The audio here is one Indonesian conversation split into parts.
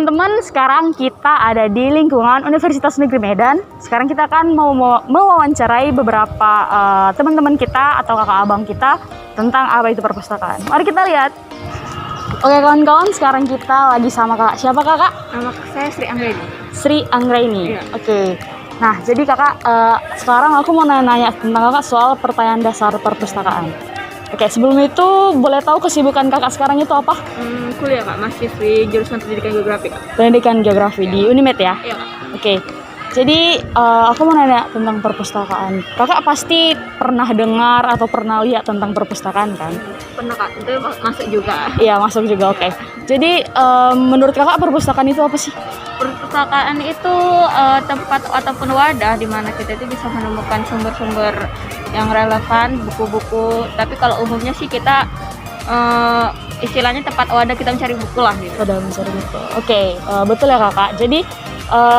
teman-teman, sekarang kita ada di lingkungan Universitas Negeri Medan. Sekarang kita akan mau mewawancarai beberapa teman-teman kita atau kakak abang kita tentang apa itu perpustakaan. Mari kita lihat. Oke kawan-kawan, sekarang kita lagi sama kakak. Siapa kakak? Nama saya Sri Anggraini. Sri Anggraini. Iya. Oke. Nah, jadi kakak, sekarang aku mau nanya tentang kakak soal pertanyaan dasar perpustakaan. Oke, sebelum itu boleh tahu kesibukan kakak sekarang itu apa? Kuliah Kak, mahasiswi jurusan Pendidikan Geografi Kak. Pendidikan Geografi di Unimed ya? Iya Kak. Oke, jadi aku mau nanya tentang perpustakaan. Kakak pasti pernah dengar atau pernah lihat tentang perpustakaan kan? Pernah Kak, itu masuk juga. Iya, masuk juga, oke. Jadi menurut kakak perpustakaan itu apa sih? Perpustakaan itu tempat ataupun wadah di mana kita itu bisa menemukan sumber-sumber yang relevan, buku-buku. Tapi kalau umumnya sih kita istilahnya tempat wadah kita mencari buku lah gitu. Wadah mencari buku. Oke, betul ya kakak. Jadi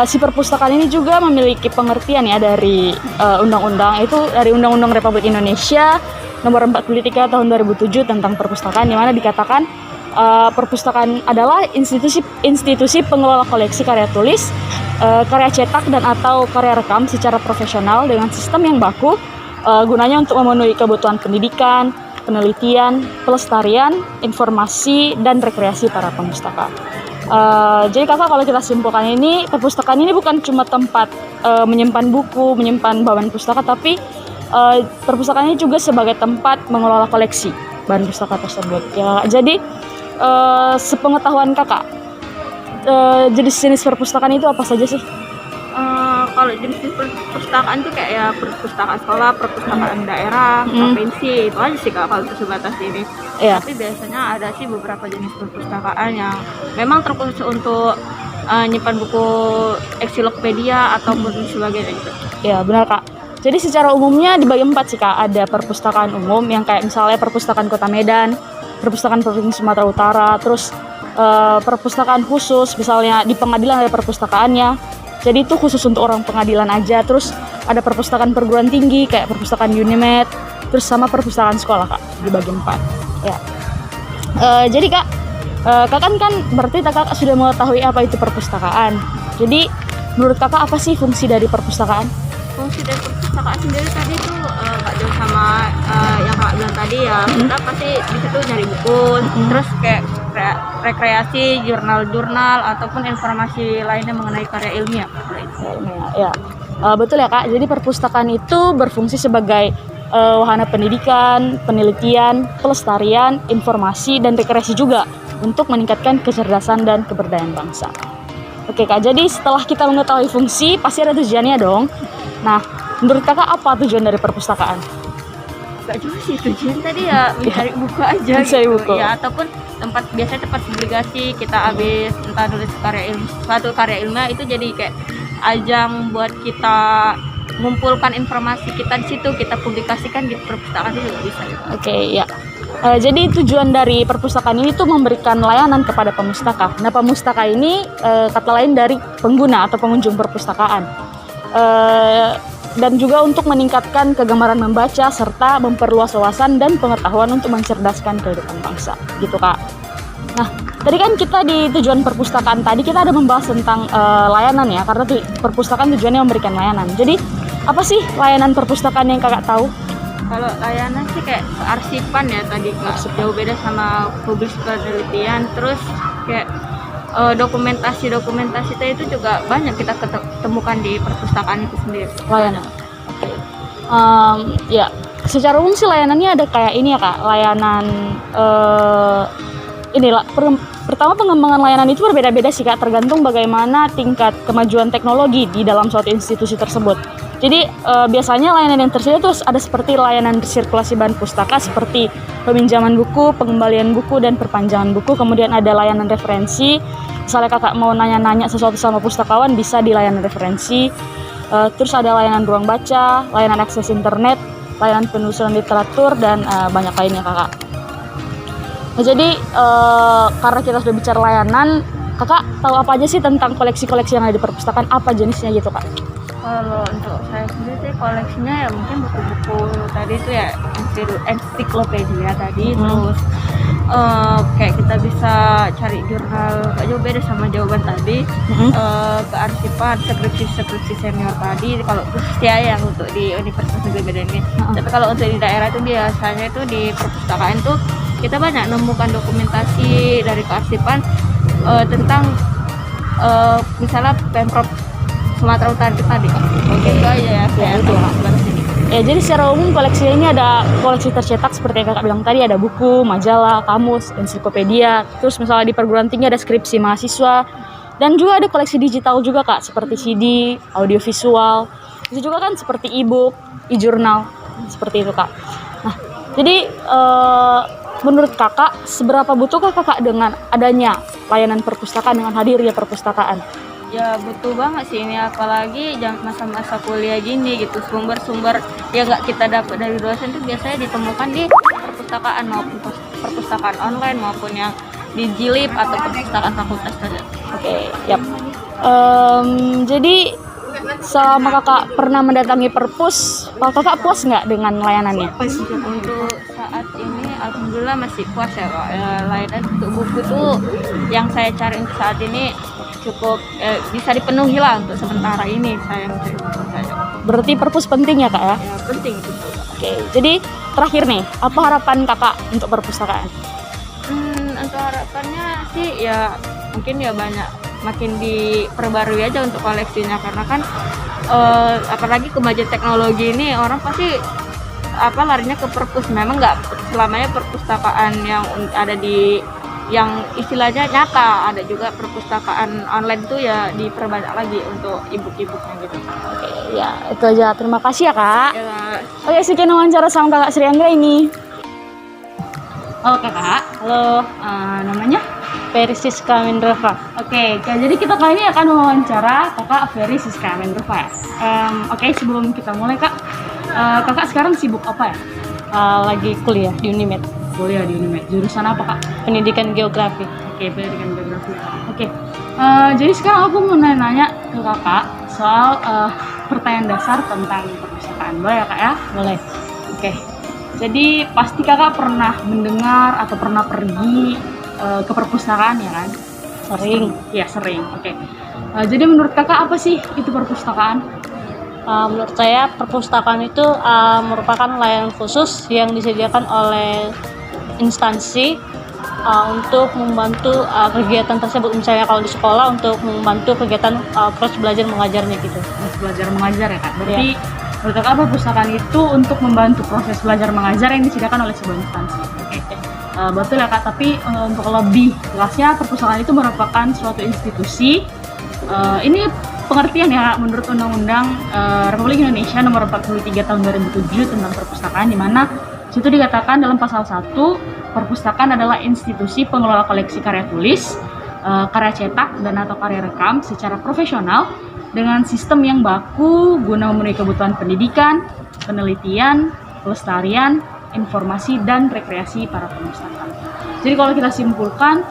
si perpustakaan ini juga memiliki pengertian ya dari undang-undang, itu dari Undang-Undang Republik Indonesia Nomor 43 Tahun 2007 tentang perpustakaan, di mana dikatakan perpustakaan adalah institusi pengelola koleksi karya tulis, karya cetak dan atau karya rekam secara profesional dengan sistem yang baku, gunanya untuk memenuhi kebutuhan pendidikan, penelitian, pelestarian, informasi, dan rekreasi para pemustaka. Jadi kakak, kalau kita simpulkan ini, perpustakaan ini bukan cuma tempat menyimpan buku, menyimpan bawaan pustaka, tapi perpustakaan ini juga sebagai tempat mengelola koleksi bahan pustaka tersebut. Ya, jadi sepengetahuan kakak, jenis-jenis perpustakaan itu apa saja sih? Kalau jenis perpustakaan itu kayak ya perpustakaan sekolah, perpustakaan daerah, provinsi, itu aja sih Kak kalau sebatas ini. Iya. Tapi biasanya ada sih beberapa jenis perpustakaan yang memang terkhusus untuk nyimpan buku ensiklopedia ataupun sebagainya gitu. Ya benar kak. Jadi secara umumnya dibagi 4 sih kak. Ada perpustakaan umum yang kayak misalnya perpustakaan Kota Medan, perpustakaan Provinsi Sumatera Utara, terus perpustakaan khusus misalnya di pengadilan ada perpustakaannya. Jadi itu khusus untuk orang pengadilan aja. Terus ada perpustakaan perguruan tinggi kayak perpustakaan Unimed, terus sama perpustakaan sekolah kak, dibagi 4. Ya. Jadi kak, kakak kan berarti kakak sudah mengetahui apa itu perpustakaan. Jadi menurut kakak apa sih fungsi dari perpustakaan? Fungsi dari perpustakaan sendiri tadi itu nggak jauh sama yang kakak bilang tadi ya. Kita pasti di situ nyari buku, terus kayak rekreasi, jurnal-jurnal ataupun informasi lainnya mengenai karya ilmiah. Ya, betul ya kak. Jadi perpustakaan itu berfungsi sebagai wahana pendidikan, penelitian, pelestarian, informasi, dan rekreasi juga untuk meningkatkan kecerdasan dan keberdayaan bangsa. Oke kak, jadi setelah kita mengetahui fungsi, pasti ada tujuannya dong. Nah, menurut kakak apa tujuan dari perpustakaan? Gak juga sih tujuan tadi ya mencari buku aja mencari gitu. buku. Ya, ataupun biasanya tempat publikasi kita habis entah nulis suatu karya ilmiah, itu jadi kayak ajang buat kita mengumpulkan informasi kita di situ, kita publikasikan di perpustakaan itu juga bisa gitu. Oke, ya. Jadi tujuan dari perpustakaan ini tuh memberikan layanan kepada pemustaka. Nah, pemustaka ini kata lain dari pengguna atau pengunjung perpustakaan. Dan juga untuk meningkatkan kegemaran membaca serta memperluas wawasan dan pengetahuan untuk mencerdaskan kehidupan bangsa. Gitu kak. Nah, tadi kan kita di tujuan perpustakaan tadi kita ada membahas tentang layanan ya, karena perpustakaan tujuannya memberikan layanan. Jadi apa sih layanan perpustakaan yang kakak tahu? Kalau layanan sih kayak kearsipan ya tadi Kak, jauh beda sama publis penelitian. Terus kayak dokumentasi itu juga banyak kita ketemukan di perpustakaan itu sendiri. Layanan. Oke. Ya, secara umum sih layanannya ada kayak ini ya kak, layanan pertama pengembangan layanan itu berbeda-beda sih kak, tergantung bagaimana tingkat kemajuan teknologi di dalam suatu institusi tersebut. Jadi biasanya layanan yang tersedia itu ada seperti layanan sirkulasi bahan pustaka seperti peminjaman buku, pengembalian buku, dan perpanjangan buku. Kemudian ada layanan referensi, misalnya kakak mau nanya-nanya sesuatu sama pustakawan bisa di layanan referensi. Terus ada layanan ruang baca, layanan akses internet, layanan penelusuran literatur, dan banyak lainnya kakak. Nah, jadi karena kita sudah bicara layanan, kakak tahu apa aja sih tentang koleksi-koleksi yang ada di perpustakaan, apa jenisnya gitu kak? Kalau untuk saya sendiri sih koleksinya ya mungkin buku-buku tadi itu ya ensiklopedia tadi, terus kayak kita bisa cari jurnal, gak jauh beda sama jawaban tadi. Kearsipan skripsi senior tadi kalau khusus ya yang untuk di Universitas Negeri Medan ini. Tapi kalau untuk di daerah itu biasanya itu di perpustakaan tuh kita banyak nemukan dokumentasi dari kearsipan tentang misalnya Pemprov Sumatera Utara itu tadi. Oke, itu aja ya saya sebatas ini. Ya, jadi secara umum koleksi ini ada koleksi tercetak seperti yang kakak bilang tadi, ada buku, majalah, kamus, ensiklopedia. Terus misalnya di perguruan tinggi ada skripsi mahasiswa. Dan juga ada koleksi digital juga kak, seperti CD, audiovisual. Itu juga kan seperti e-book, e-journal, seperti itu kak. Nah, jadi menurut kakak, seberapa butuhkah kakak dengan adanya layanan perpustakaan, dengan hadirnya perpustakaan? Ya butuh banget sih ini, apalagi masa-masa kuliah gini gitu. Sumber-sumber yang nggak kita dapat dari dosen itu biasanya ditemukan di perpustakaan, maupun perpustakaan online maupun yang di Jilib atau perpustakaan fakultas saja. Oke, yap. Jadi selama kakak pernah mendatangi perpus, kakak puas nggak dengan layanannya? Untuk saat ini alhamdulillah masih puas ya kak. Layanan untuk buku tuh yang saya cari untuk saat ini cukup bisa dipenuhi lah untuk sementara ini saya mencari buku saja. Berarti perpus penting ya kak ya? Ya penting itu. Oke, jadi terakhir nih, apa harapan kakak untuk perpustakaan? Untuk harapannya sih ya mungkin ya banyak makin diperbarui aja untuk koleksinya, karena kan apalagi kemajuan teknologi ini orang pasti larinya ke perpus. Memang nggak selamanya perpustakaan yang ada di yang istilahnya nyata, ada juga perpustakaan online itu ya diperbanyak lagi untuk e-book-e-booknya gitu. Oke, ya itu aja. Terima kasih ya kak. Ya, Oke, sekian wawancara sama kakak Sri Anggra ini. Oke kak, halo, namanya? Ferry Siska Mindrova. Oke, jadi kita kali ini akan mewawancara kakak Ferry Siska Mindrova ya. Oke, sebelum kita mulai kak, kakak sekarang sibuk apa ya? Lagi kuliah di Unimed. Kuliah di Unimed, jurusan apa kak? Pendidikan Geografi. Oke, pendidikan geografi. Oke, jadi sekarang aku mau nanya ke kakak soal pertanyaan dasar tentang perpustakaan. Boleh ya kak ya? Boleh. Oke, jadi pasti kakak pernah mendengar atau pernah pergi ke perpustakaan ya kan? Sering. Ya sering. Oke. Jadi menurut kakak apa sih itu perpustakaan? Menurut saya perpustakaan itu merupakan layanan khusus yang disediakan oleh instansi untuk membantu kegiatan tersebut. Misalnya kalau di sekolah untuk membantu kegiatan proses belajar mengajarnya gitu. Proses belajar mengajar ya kak. Berarti menurut kakak perpustakaan itu untuk membantu proses belajar mengajar yang disediakan oleh sebuah instansi. Oke. Betul ya kak. Tapi untuk lebih jelasnya perpustakaan itu merupakan suatu institusi. Ini pengertian ya menurut Undang-Undang Republik Indonesia Nomor 43 Tahun 2007 tentang perpustakaan, di mana situ dikatakan dalam pasal 1 perpustakaan adalah institusi pengelola koleksi karya tulis, karya cetak dan atau karya rekam secara profesional dengan sistem yang baku guna memenuhi kebutuhan pendidikan, penelitian, pelestarian, informasi dan rekreasi para pemustaka. Jadi kalau kita simpulkan,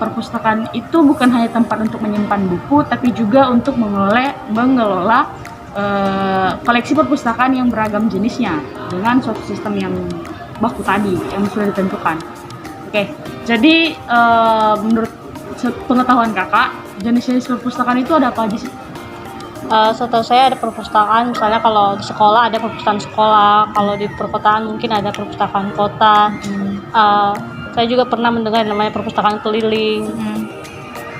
perpustakaan itu bukan hanya tempat untuk menyimpan buku, tapi juga untuk mengelola koleksi perpustakaan yang beragam jenisnya dengan suatu sistem yang baku tadi yang sudah ditentukan. Oke, jadi menurut pengetahuan kakak, jenis-jenis perpustakaan itu ada apa aja sih? Setahu saya ada perpustakaan, misalnya kalau di sekolah ada perpustakaan sekolah, kalau di perkotaan mungkin ada perpustakaan kota. Saya juga pernah mendengar namanya perpustakaan keliling,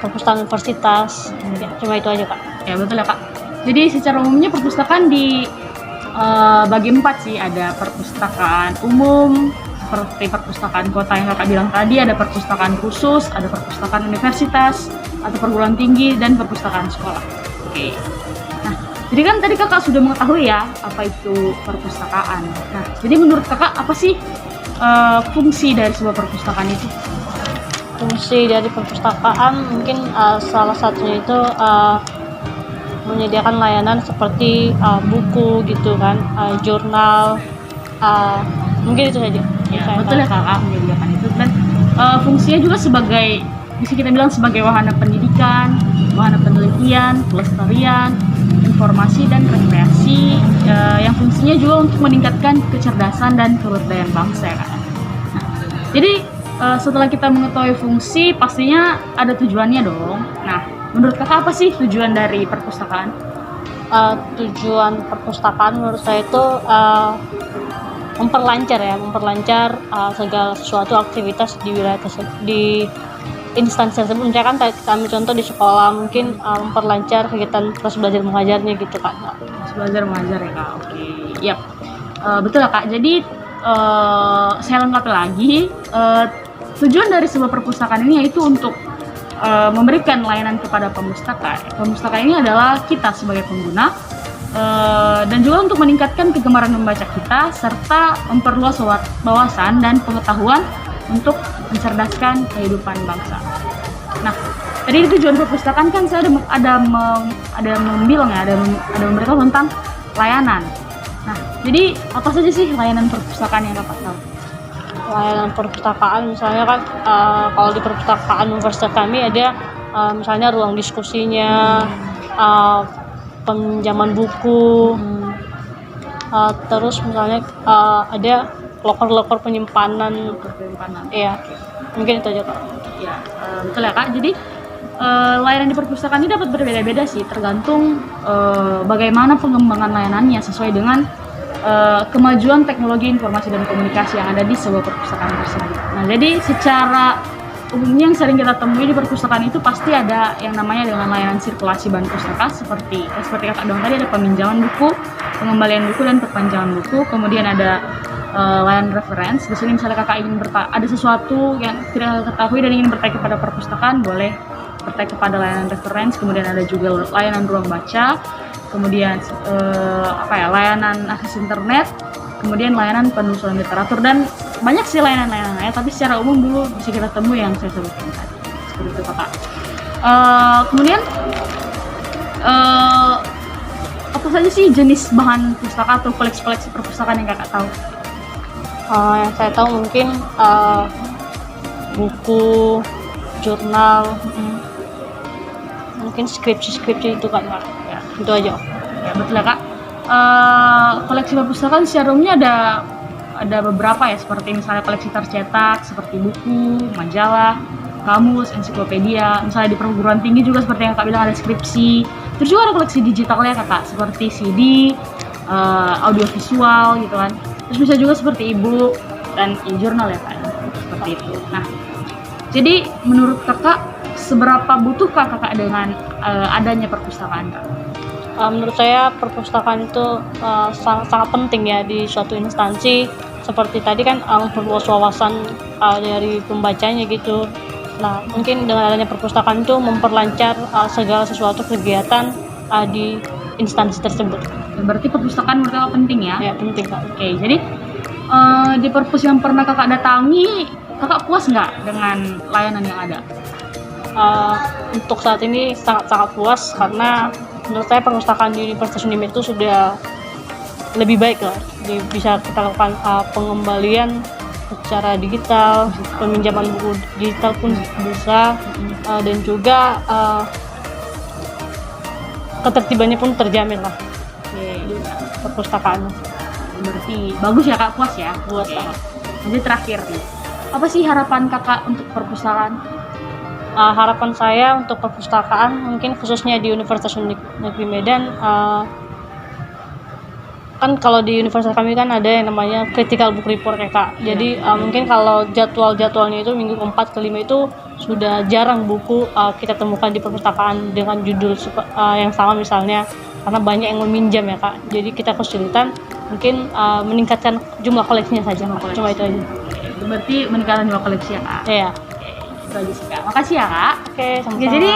perpustakaan universitas. Ya, cuma itu aja kak. Ya betul ya kak. Jadi secara umumnya perpustakaan bagi 4 sih, ada perpustakaan umum, seperti perpustakaan kota yang kakak bilang tadi, ada perpustakaan khusus, ada perpustakaan universitas atau perguruan tinggi, dan perpustakaan sekolah. Oke. Nah, jadi kan tadi kakak sudah mengetahui ya apa itu perpustakaan. Nah, jadi menurut kakak apa sih fungsi dari sebuah perpustakaan itu? Fungsi dari perpustakaan mungkin salah satunya itu menyediakan layanan seperti buku gitu kan, jurnal, mungkin itu saja. Ya, betul ya kakak, menyediakan itu. Dan fungsinya juga sebagai, bisa kita bilang sebagai wahana pendidikan, wahana penelitian, pelestarian, informasi dan rekreasi, yang fungsinya juga untuk meningkatkan kecerdasan dan kebudayaan bangsa ya kak. Nah, Jadi setelah kita mengetahui fungsi, pastinya ada tujuannya dong. Nah, menurut kakak apa sih tujuan dari perpustakaan? Tujuan perpustakaan menurut saya itu memperlancar segala sesuatu aktivitas di wilayah di instansi tersebut. Misalkan kita ambil contoh di sekolah, mungkin memperlancar kegiatan proses belajar mengajarnya gitu kan. Belajar mengajar ya kak. Oke, yap. Betul ya kak. Jadi saya lengkapi lagi. Tujuan dari sebuah perpustakaan ini yaitu untuk memberikan layanan kepada pemustaka. Pemustaka ini adalah kita sebagai pengguna, dan juga untuk meningkatkan kegemaran membaca kita serta memperluas wawasan dan pengetahuan untuk mencerdaskan kehidupan bangsa. Nah, tadi tujuan perpustakaan kan saya ada memberitahu tentang layanan. Nah, jadi apa saja sih layanan perpustakaan yang kakak tahu? Layanan perpustakaan misalnya kan kalau di perpustakaan universitas kami ada misalnya ruang diskusinya, pinjaman buku, terus misalnya ada loker penyimpanan. Iya, mungkin itu aja kak. Ya, betul ya kak. Jadi layanan di perpustakaan ini dapat berbeda-beda sih, tergantung bagaimana pengembangan layanannya sesuai dengan kemajuan teknologi informasi dan komunikasi yang ada di sebuah perpustakaan tersebut. Nah, jadi secara umumnya yang sering kita temui di perpustakaan itu pasti ada yang namanya dengan layanan sirkulasi bahan pustaka seperti kakak bilang tadi, ada peminjaman buku, pengembalian buku dan perpanjangan buku. Kemudian ada layanan reference. Di sini misalnya kakak ingin ada sesuatu yang tidak ketahui dan ingin bertanya kepada perpustakaan, boleh bertanya kepada layanan reference. Kemudian ada juga layanan ruang baca. Kemudian layanan akses internet, kemudian layanan penelusuran literatur, dan banyak sih layanan-layanan lain, tapi secara umum dulu bisa kita temui yang saya sebutkan tadi. Seperti itu kakak. Kemudian apa saja sih jenis bahan pustaka atau koleksi perpustakaan yang kakak tahu? Yang saya tahu mungkin buku, jurnal, mungkin skripsi itu kan kak. Ya, itu aja. Ya betul ya kak. Koleksi perpustakaan secara umumnya ada beberapa ya, seperti misalnya koleksi tercetak seperti buku, majalah, kamus, ensiklopedia. Misalnya di perguruan tinggi juga seperti yang kakak bilang ada skripsi. Terus juga ada koleksi digitalnya kakak, seperti CD, audiovisual gitu kan. Terus bisa juga seperti e-book dan e-journal ya kak, seperti itu. Nah, jadi menurut kakak seberapa butuhkah kakak dengan adanya perpustakaan kak? Menurut saya perpustakaan itu sangat penting ya di suatu instansi. Seperti tadi kan memperluas wawasan dari pembacanya gitu. Nah, mungkin dengan adanya perpustakaan itu memperlancar segala sesuatu kegiatan di instansi tersebut. Berarti perpustakaan menurut kakak penting ya? Ya, penting kak. Oke, jadi di perpus yang pernah kakak datangi, kakak puas nggak dengan layanan yang ada? Untuk saat ini sangat puas, karena menurut saya perpustakaan di Universitas Unime itu sudah lebih baik lah. Bisa kita lakukan pengembalian secara digital, peminjaman buku digital pun bisa, dan juga ketertibannya pun terjamin lah. Perpustakaan berarti bagus ya kak, puas ya? Puas. Jadi terakhir nih, apa sih harapan kakak untuk perpustakaan? Harapan saya untuk perpustakaan mungkin khususnya di Universitas Negeri Medan, kan kalau di universitas kami kan ada yang namanya critical book report ya kak. Jadi mungkin kalau jadwalnya itu minggu keempat kelima itu sudah jarang buku kita temukan di perpustakaan dengan judul yang sama misalnya, karena banyak yang meminjam ya kak. Jadi kita kesulitan mungkin meningkatkan jumlah koleksinya saja. Cuma itu aja. Berarti meningkatkan jumlah koleksi ya kak? Iya. Itu aja sih kak. Makasih ya kak. Oke, sama-sama. Oke, jadi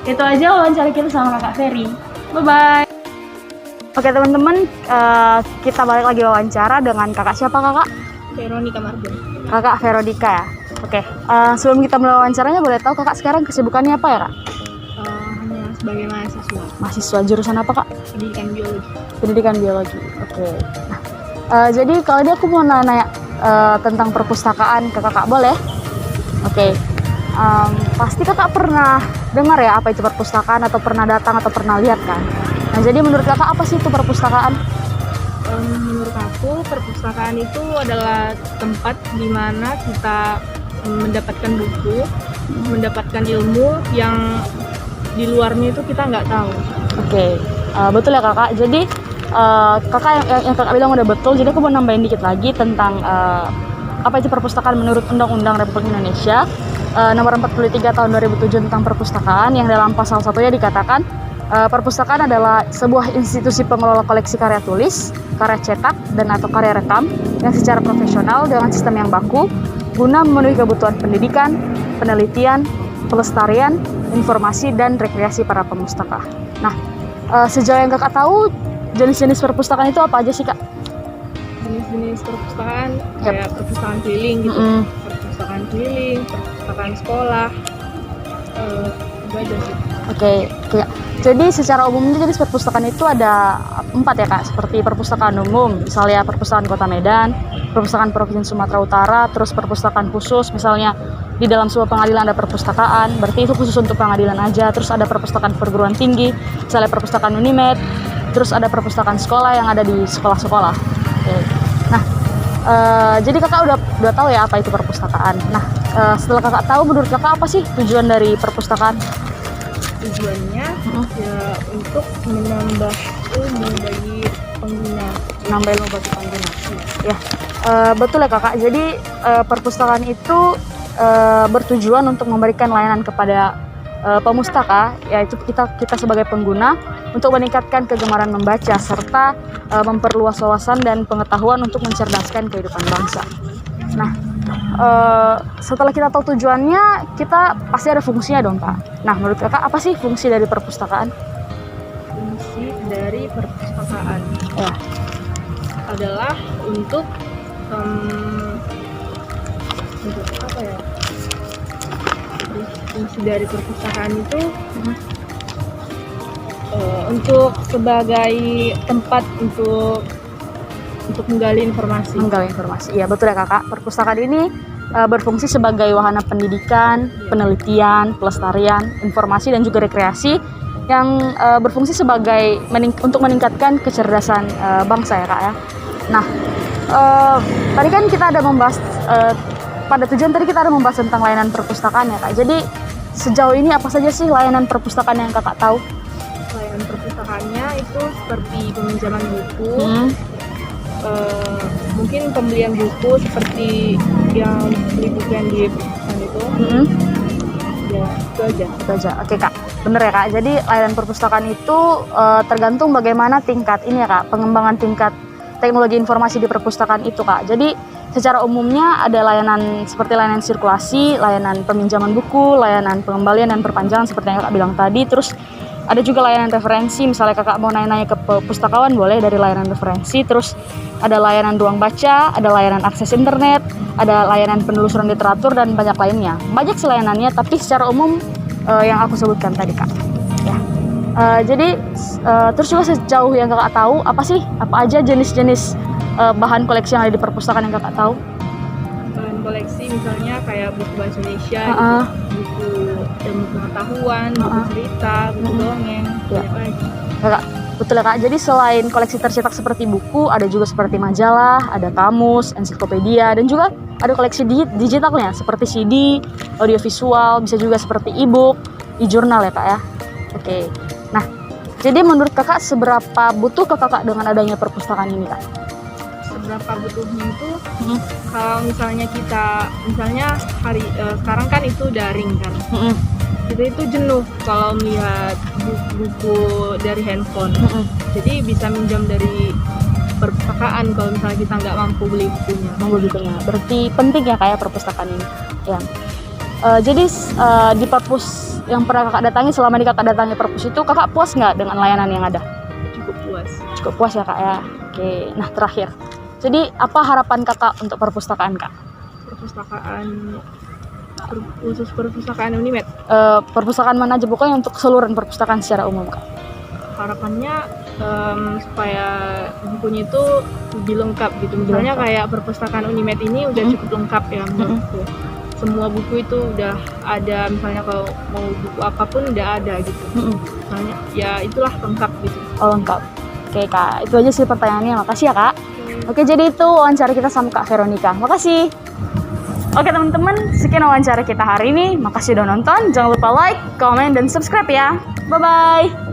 itu aja wawancara kita sama kakak Ferry. Bye bye. Oke teman-teman, kita balik lagi wawancara dengan kakak siapa kakak? Veronica Marjon. Kakak Veronica ya. Oke, sebelum kita mulai wawancaranya, boleh tahu kakak sekarang kesibukannya apa ya kak? Hanya sebagai mahasiswa. Mahasiswa jurusan apa kak? Pendidikan biologi. Pendidikan biologi. Oke. Nah, jadi kalau dia aku mau nanya tentang perpustakaan ke kakak, boleh? Oke. Pasti kakak pernah dengar ya apa itu perpustakaan, atau pernah datang atau pernah lihat kan? Nah, jadi menurut kakak apa sih itu perpustakaan? Menurut aku perpustakaan itu adalah tempat di mana kita mendapatkan buku, mendapatkan ilmu yang di luarnya itu kita nggak tahu. Oke, betul ya kakak. Jadi kakak yang kakak bilang udah betul. Jadi aku mau nambahin dikit lagi tentang apa itu perpustakaan menurut Undang-Undang Republik Indonesia nomor 43 tahun 2007 tentang perpustakaan, yang dalam pasal 1-nya dikatakan perpustakaan adalah sebuah institusi pengelola koleksi karya tulis, karya cetak, dan atau karya rekam yang secara profesional dengan sistem yang baku guna memenuhi kebutuhan pendidikan, penelitian, pelestarian, informasi, dan rekreasi para pemustaka. Nah, sejauh yang kakak tahu, jenis-jenis perpustakaan itu apa aja sih kak? Jenis-jenis perpustakaan kayak perpustakaan keliling gitu, perpustakaan keliling, perpustakaan sekolah, itu aja sih. Oke. Jadi secara umumnya jenis perpustakaan itu ada 4 ya kak, seperti perpustakaan umum, misalnya perpustakaan Kota Medan, perpustakaan Provinsi Sumatera Utara, terus perpustakaan khusus, misalnya di dalam sebuah pengadilan ada perpustakaan, berarti itu khusus untuk pengadilan aja. Terus ada perpustakaan perguruan tinggi, misalnya perpustakaan Unimed, terus ada perpustakaan sekolah yang ada di sekolah-sekolah. Oke. Nah, jadi kakak udah tahu ya apa itu perpustakaan. Nah, setelah kakak tahu, menurut kakak apa sih tujuan dari perpustakaan? Tujuannya ya untuk menambah ilmu bagi pengguna. Menambah ilmu bagi pengguna. Ya, betul ya kakak. Jadi perpustakaan itu bertujuan untuk memberikan layanan kepada pemustaka, yaitu kita sebagai pengguna, untuk meningkatkan kegemaran membaca serta memperluas wawasan dan pengetahuan untuk mencerdaskan kehidupan bangsa. Nah, setelah kita tahu tujuannya, kita pasti ada fungsinya dong kak. Nah, menurut kakak apa sih fungsi dari perpustakaan? Fungsi dari perpustakaan Ya. adalah untuk apa ya? Fungsi dari perpustakaan itu untuk sebagai tempat untuk menggali informasi. Iya betul ya kakak. Perpustakaan ini berfungsi sebagai wahana pendidikan, penelitian, pelestarian, informasi, dan juga rekreasi yang berfungsi sebagai untuk meningkatkan kecerdasan bangsa ya kak ya. Nah, tadi kan kita ada membahas pada tujuan tadi kita ada membahas tentang layanan perpustakaan ya kak. Jadi sejauh ini apa saja sih layanan perpustakaan yang kakak tahu? Layanan perpustakaannya itu seperti peminjaman buku, mungkin pembelian buku seperti yang beli buku yang di perpustakaan itu. Ya, itu aja. Oke kak, bener ya kak. Jadi layanan perpustakaan itu tergantung bagaimana tingkat ini ya kak, pengembangan tingkat teknologi informasi di perpustakaan itu kak. Jadi secara umumnya ada layanan seperti layanan sirkulasi, layanan peminjaman buku, layanan pengembalian dan perpanjangan seperti yang kakak bilang tadi. Terus ada juga layanan referensi, misalnya kakak mau nanya-nanya ke pustakawan boleh dari layanan referensi. Terus ada layanan ruang baca, ada layanan akses internet, ada layanan penelusuran literatur, dan banyak lainnya. Banyak sih layanannya, tapi secara umum yang aku sebutkan tadi kak. Ya. Jadi terus juga sejauh yang kakak tahu, apa aja jenis-jenis bahan koleksi yang ada di perpustakaan yang kakak tahu? Bahan koleksi misalnya kayak buku bahasa Indonesia, buku ilmu pengetahuan, buku cerita, buku dongeng, banyak lagi. Kakak, betul ya kak. Jadi selain koleksi tercetak seperti buku, ada juga seperti majalah, ada kamus, ensiklopedia, dan juga ada koleksi digitalnya seperti CD, audiovisual, bisa juga seperti e-book, e-jurnal ya kak ya. Oke. Nah, jadi menurut kakak seberapa butuh ke kakak dengan adanya perpustakaan ini kak? Seberapa butuhnya itu kalau misalnya sekarang kan itu daring kan, itu jenuh kalau melihat buku dari handphone. Jadi bisa minjam dari perpustakaan kalau misalnya kita nggak mampu beli bukunya. Berarti penting ya kayak perpustakaan ini ya. Jadi di perpus yang pernah kakak datangi, selama di kakak datangi perpus itu, kakak puas nggak dengan layanan yang ada? Cukup puas ya kak ya. Oke. Nah terakhir, jadi apa harapan kakak untuk perpustakaan kak? Khusus perpustakaan Unimed. Perpustakaan mana aja, pokoknya untuk keseluruhan perpustakaan secara umum kak. Harapannya supaya bukunya itu lebih lengkap gitu. Misalnya kayak perpustakaan Unimed ini udah cukup lengkap ya menurutku. Semua buku itu udah ada, misalnya kalau mau buku apapun udah ada gitu. Misalnya ya itulah lengkap gitu. Oh lengkap. Oke Kak, itu aja sih pertanyaannya. Makasih ya Kak. Oke, jadi itu wawancara kita sama Kak Veronica. Makasih. Oke teman-teman, sekian wawancara kita hari ini. Makasih udah nonton. Jangan lupa like, comment, dan subscribe ya. Bye-bye.